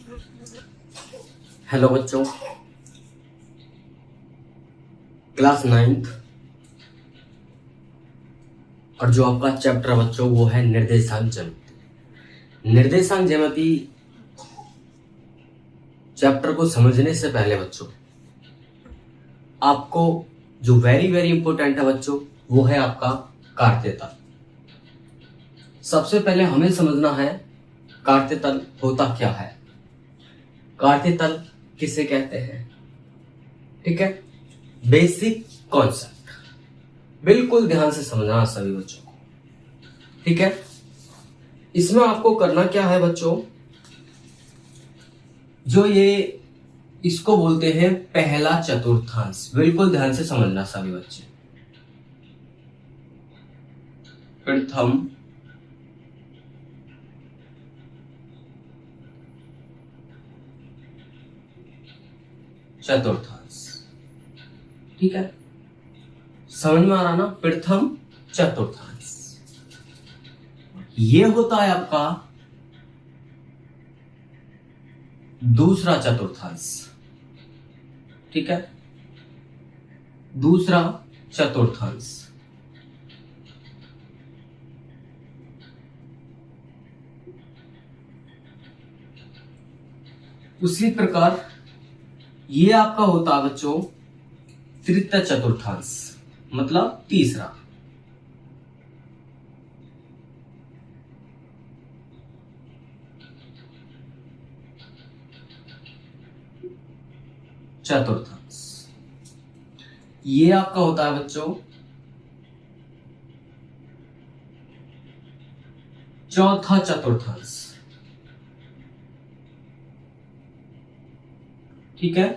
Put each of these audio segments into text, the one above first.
Hello बच्चों, class 9th और जो आपका चैप्टर बच्चों वो है निर्देशांक ज्यामिति। निर्देशांक ज्यामिति चैप्टर को समझने से पहले बच्चों आपको जो वेरी वेरी इंपॉर्टेंट है बच्चों वो है आपका कार्तीय तल। सबसे पहले हमें समझना है कार्तीय तल होता क्या है, कार्तीय तल किसे कहते हैं। ठीक है, बेसिक कॉन्सेप्ट बिल्कुल ध्यान से समझना सभी बच्चों को। ठीक है, इसमें आपको करना क्या है बच्चों, जो ये इसको बोलते हैं पहला चतुर्थांश। बिल्कुल ध्यान से समझना सभी बच्चे। प्रथम चतुर्थांश। ठीक है, समझ में आ रहा ना, प्रथम चतुर्थांश ये होता है आपका दूसरा चतुर्थांश। ठीक है, दूसरा चतुर्थांश। उसी प्रकार ये आपका होता है बच्चों तृतीय चतुर्थांश, मतलब तीसरा। चतुर्थांश ये आपका होता है बच्चों चौथा चतुर्थांश। ठीक है,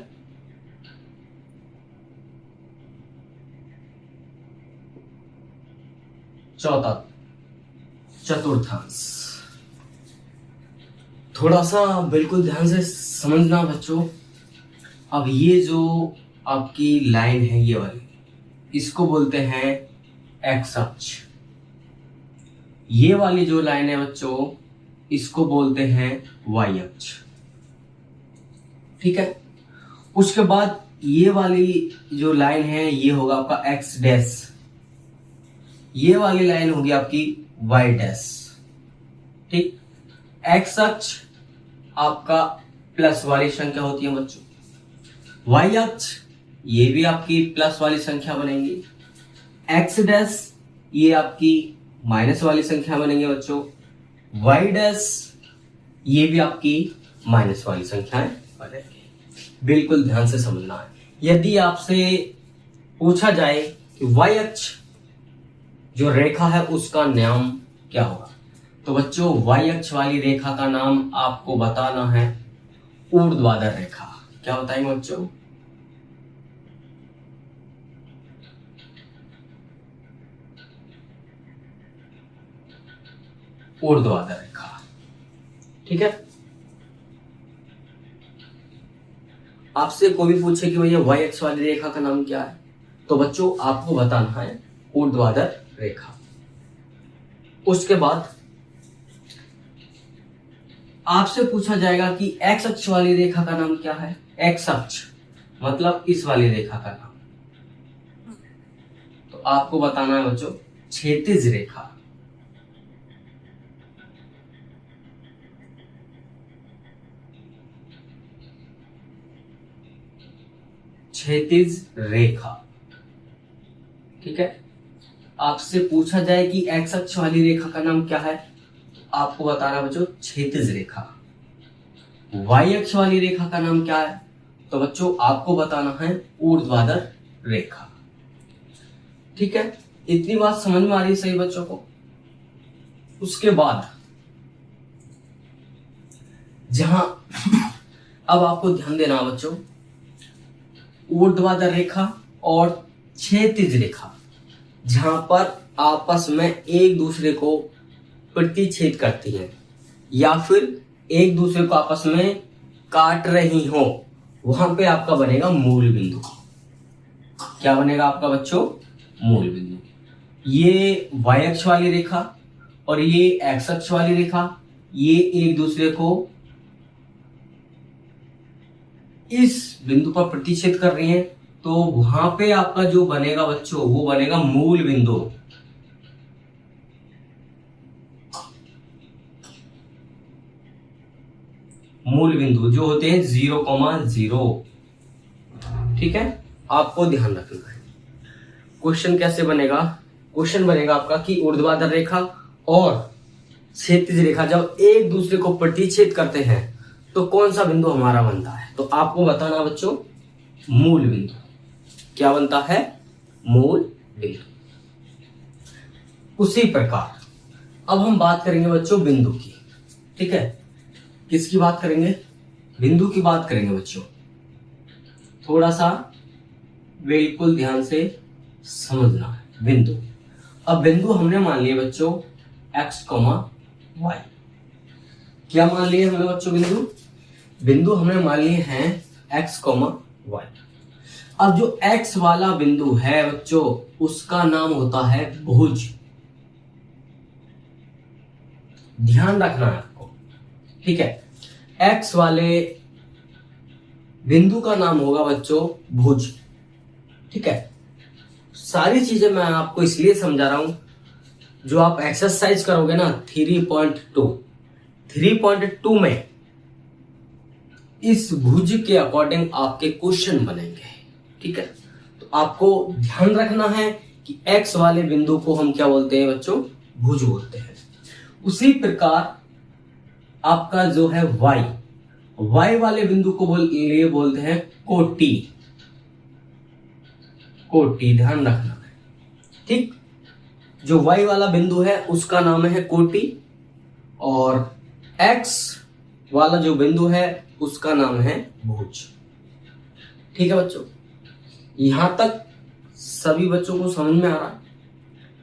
चौथा चतुर्थांश। थोड़ा सा बिल्कुल ध्यान से समझना बच्चों। अब ये जो आपकी लाइन है ये वाली, इसको बोलते हैं एक्स अक्ष। ये वाली जो लाइन है बच्चों इसको बोलते हैं वाई अक्ष। ठीक है, उसके बाद ये वाली जो लाइन है ये होगा आपका एक्स डैश, ये वाली लाइन होगी आपकी वाई डैश। ठीक, एक्स अक्ष आपका प्लस वाली संख्या होती है बच्चों, वाई अक्ष ये भी आपकी प्लस वाली संख्या बनेगी, एक्स डैश ये आपकी माइनस वाली संख्या बनेंगे बच्चों, वाई डैश ये भी आपकी माइनस वाली संख्याएं बनेंगी। बिल्कुल ध्यान से समझना है। यदि आपसे पूछा जाए कि वाई अक्ष जो रेखा है उसका नाम क्या होगा, तो बच्चों वाई अक्ष वाली रेखा का नाम आपको बताना है ऊर्ध्वाधर रेखा। क्या बताएंगे बच्चों? ऊर्ध्वाधर रेखा। ठीक है, आपसे कोई भी पूछे कि भैया वाई अक्ष वाली रेखा का नाम क्या है, तो बच्चों आपको बताना है ऊर्ध्वाधर रेखा। उसके बाद आपसे पूछा जाएगा कि एक्स अक्ष वाली रेखा का नाम क्या है। एक्स अक्ष मतलब इस वाली रेखा का नाम, तो आपको बताना है बच्चों क्षैतिज रेखा। क्षैतिज रेखा। ठीक है, आपसे पूछा जाए कि एक्स अक्ष वाली रेखा का नाम क्या है, आपको बताना बच्चों क्षैतिज रेखा। वाई अक्ष वाली रेखा का नाम क्या है, तो बच्चों आपको बताना है ऊर्ध्वाधर रेखा। ठीक है, इतनी बात समझ में आ रही है सही बच्चों को? उसके बाद जहां अब आपको ध्यान देना बच्चों, ऊर्ध्वाधर रेखा और क्षैतिज रेखा जहां पर आपस में एक दूसरे को प्रतिच्छेद करती है या फिर एक दूसरे को आपस में काट रही हो, वहां पे आपका बनेगा मूल बिंदु। क्या बनेगा आपका बच्चों? मूल बिंदु। ये वाई अक्ष वाली रेखा और ये एक्स अक्ष वाली रेखा, ये एक दूसरे को इस बिंदु पर प्रतिच्छेद कर रही हैं, तो वहां पे आपका जो बनेगा बच्चों वो बनेगा मूल बिंदु। मूल बिंदु जो होते हैं 0,0। ठीक है, आपको ध्यान रखना है। क्वेश्चन कैसे बनेगा? क्वेश्चन बनेगा आपका कि ऊर्ध्वाधर रेखा और क्षैतिज रेखा जब एक दूसरे को प्रतिच्छेद करते हैं तो कौन सा बिंदु हमारा बनता है? तो आपको बताना बच्चों मूल बिंदु। क्या बनता है? मूल बिंदु। उसी प्रकार अब हम बात करेंगे बच्चों बिंदु की। ठीक है, किसकी बात करेंगे? बिंदु की बात करेंगे बच्चों। थोड़ा सा बिल्कुल ध्यान से समझना है बिंदु। अब बिंदु हमने मान लिए बच्चों x, y। क्या मान लिए हमने बच्चों? बिंदु हमने मान लिए हैं x, y। अब जो x वाला बिंदु है बच्चों उसका नाम होता है भुज। ध्यान रखना है आपको। ठीक है, x वाले बिंदु का नाम होगा बच्चों भुज। ठीक है, सारी चीजें मैं आपको इसलिए समझा रहा हूं, जो आप एक्सरसाइज करोगे ना 3.2 में इस भुज के अकॉर्डिंग आपके क्वेश्चन बनेंगे। ठीक है, तो आपको ध्यान रखना है कि x वाले बिंदु को हम क्या बोलते हैं बच्चों? भुज बोलते हैं। उसी प्रकार आपका जो है y वाले बिंदु को बोलते हैं कोटि। ध्यान रखना है। ठीक, जो y वाला बिंदु है उसका नाम है कोटि और x वाला जो बिंदु है उसका नाम है भुज। ठीक है बच्चों, यहां तक सभी बच्चों को समझ में आ रहा है?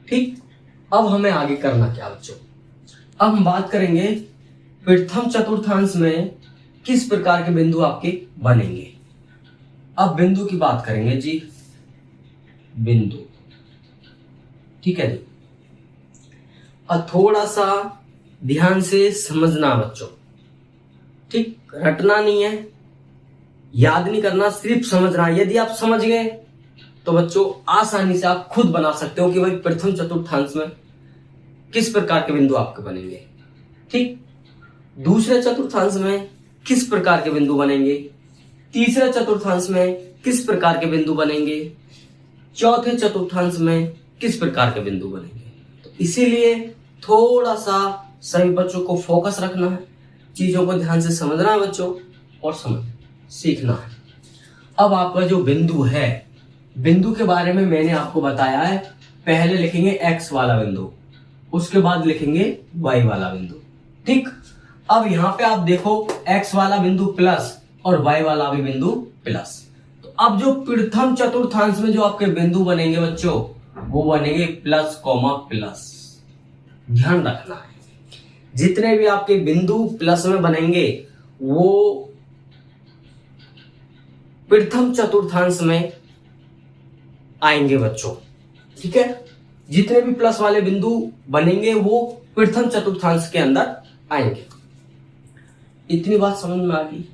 ठीक, अब हमें आगे करना क्या बच्चों? अब हम बात करेंगे प्रथम चतुर्थांश में किस प्रकार के बिंदु आपके बनेंगे। अब बिंदु की बात करेंगे जी, बिंदु। ठीक है जी, और थोड़ा सा ध्यान से समझना बच्चों। ठीक, रटना नहीं है, याद नहीं करना, सिर्फ समझना। यदि आप समझ गए तो बच्चों आसानी से आप खुद बना सकते हो कि भाई प्रथम चतुर्थांश में किस प्रकार के बिंदु आपके बनेंगे। ठीक, दूसरे चतुर्थांश में किस प्रकार के बिंदु बनेंगे, तीसरे चतुर्थांश में किस प्रकार के बिंदु बनेंगे, चौथे चतुर्थांश में किस प्रकार के बिंदु बनेंगे। तो इसीलिए थोड़ा सा सभी बच्चों को फोकस रखना है, चीजों को ध्यान से समझना है बच्चों और सीखना है। अब आपका जो बिंदु है, बिंदु के बारे में मैंने आपको बताया है। पहले लिखेंगे x वाला बिंदु, उसके बाद लिखेंगे y वाला बिंदु। ठीक, अब यहां पे आप देखो x वाला बिंदु प्लस और y वाला भी बिंदु प्लस। तो अब जो प्रथम चतुर्थांश में जो आपके बिंदु बनेंगे बच्चों वो बनेंगे प्लस कॉमा प्लस। ध्यान रखना है, जितने भी आपके बिंदु प्लस में बनेंगे वो प्रथम चतुर्थांश में आएंगे बच्चों। ठीक है, जितने भी प्लस वाले बिंदु बनेंगे वो प्रथम चतुर्थांश के अंदर आएंगे। इतनी बात समझ में आ गई।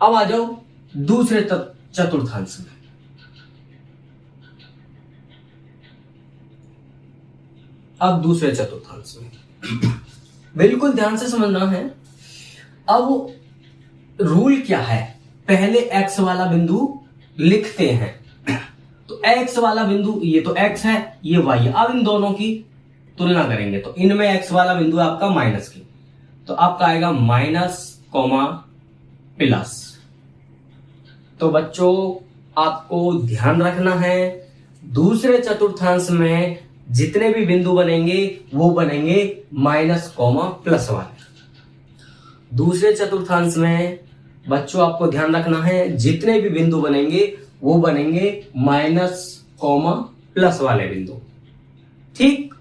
अब आ जाओ दूसरे चतुर्थांश में। अब दूसरे चतुर्थांश में बिल्कुल ध्यान से समझना है। अब रूल क्या है, पहले x वाला बिंदु लिखते हैं। तो x वाला बिंदु, ये तो x है, ये y है। अब इन दोनों की तुलना करेंगे तो इनमें x वाला बिंदु आपका माइनस की, तो आपका आएगा माइनस कॉमा प्लस। तो बच्चों आपको ध्यान रखना है, दूसरे चतुर्थांश में जितने भी बिंदु बनेंगे वो बनेंगे माइनस कॉमा प्लस वाले। दूसरे चतुर्थांश में बच्चों आपको ध्यान रखना है, जितने भी बिंदु बनेंगे वो बनेंगे माइनस कॉमा प्लस वाले बिंदु। ठीक,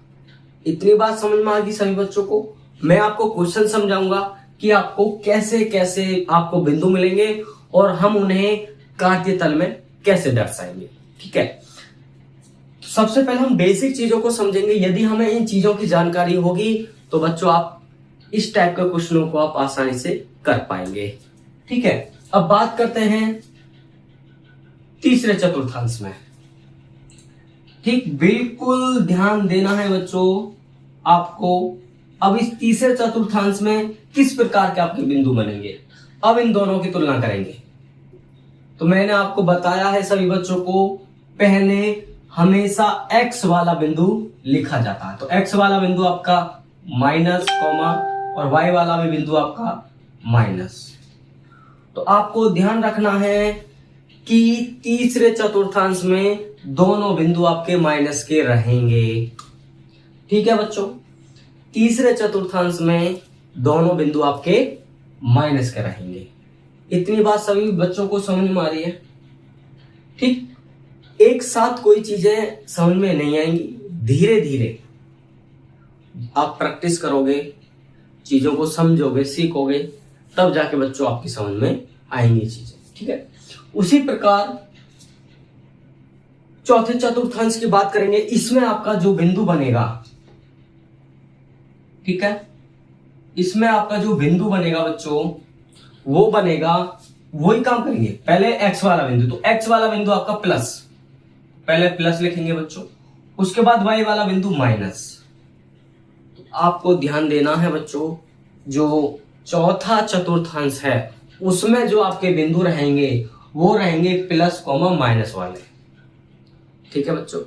इतनी बात समझ में आ गई सभी बच्चों को। मैं आपको क्वेश्चन समझाऊंगा कि आपको कैसे कैसे आपको बिंदु मिलेंगे और हम उन्हें कार्तीय तल में कैसे दर्शाएंगे। ठीक है, सबसे पहले हम बेसिक चीजों को समझेंगे। यदि हमें इन चीजों की जानकारी होगी तो बच्चों आप इस टाइप के क्वेश्चनों को आप आसानी से कर पाएंगे। ठीक है, अब बात करते हैं तीसरे चतुर्थांश में। ठीक, बिल्कुल ध्यान देना है बच्चों आपको। अब इस तीसरे चतुर्थांश में किस प्रकार के आपके बिंदु बनेंगे, अब इन दोनों की तुलना करेंगे। तो मैंने आपको बताया है सभी बच्चों को, पहले हमेशा x वाला बिंदु लिखा जाता है। तो x वाला बिंदु आपका माइनस कॉमा और y वाला भी बिंदु आपका माइनस। तो आपको ध्यान रखना है कि तीसरे चतुर्थांश में दोनों बिंदु आपके माइनस के रहेंगे। ठीक है बच्चों, तीसरे चतुर्थांश में दोनों बिंदु आपके माइनस के रहेंगे। इतनी बात सभी बच्चों को समझ में आ रही है? ठीक, एक साथ कोई चीजें समझ में नहीं आएंगी, धीरे धीरे आप प्रैक्टिस करोगे, चीजों को समझोगे, सीखोगे, तब जाके बच्चों आपकी समझ में आएंगी चीजें। ठीक है, उसी प्रकार चौथे चतुर्थांश की बात करेंगे। इसमें आपका जो बिंदु बनेगा, ठीक है, इसमें आपका जो बिंदु बनेगा बच्चों, वो बनेगा, वही काम करेंगे। पहले x वाला बिंदु, तो x वाला बिंदु आपका प्लस, पहले प्लस लिखेंगे बच्चों, उसके बाद y वाला बिंदु माइनस। तो आपको ध्यान देना है बच्चों, जो चौथा चतुर्थांश है उसमें जो आपके बिंदु रहेंगे वो रहेंगे प्लस कॉमा माइनस वाले। ठीक है बच्चों।